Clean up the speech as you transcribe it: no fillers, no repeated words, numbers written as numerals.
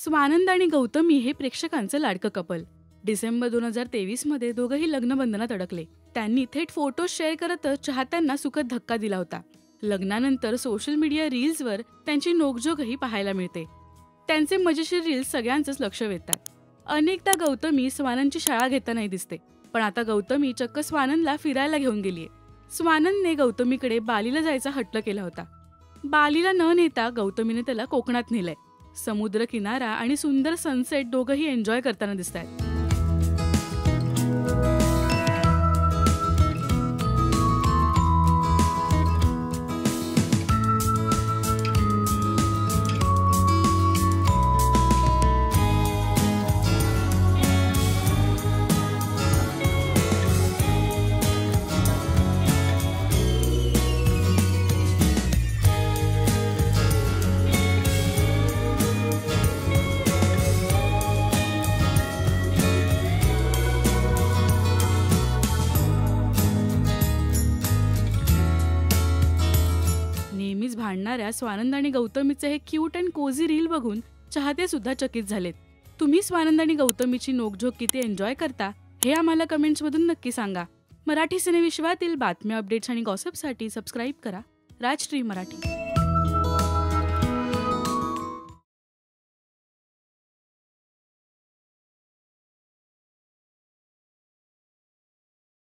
स्वानंद आणि गौतमी हे प्रेक्षकांचं लाडकं कपल. डिसेंबर 2023 मध्ये दोघंही लग्नबंधनात अडकले. त्यांनी थेट फोटो शेअर करतच चाहत्यांना सुखद धक्का दिला होता. लग्नानंतर सोशल मीडिया रील्सवर त्यांची नोकझोकही पाहायला मिळते. त्यांचे मजेशीर रील्स सगळ्यांचंच लक्ष वेधतात. अनेकदा गौतमी स्वानंदची शाळा घेतानाही दिसते, पण आता गौतमी चक्क स्वानंदला फिरायला घेऊन गेलीये. स्वानंदने गौतमीकडे बालीला जायचा हट्ट केला होता. बालीला न नेता गौतमीने त्याला कोकणात नेलंय. समुद्र किनारा आणि सुंदर सनसेट दोघंही एन्जॉय करताना दिसतायत. नेहमीच भांडणाऱ्या स्वानंद आणि गौतमीचे हे क्यूट अँड कोझी रील बघून चाहते सुद्धा चकित झालेत. तुम्ही स्वानंद आणि गौतमीची नोकझोक किती एन्जॉय करता हे आम्हाला कमेंट्समधून नक्की सांगा. मराठी सिनेविश्वातील बातम्या, अपडेट्स आणि गॉसिपसाठी सबस्क्राईब करा राजश्री मराठी.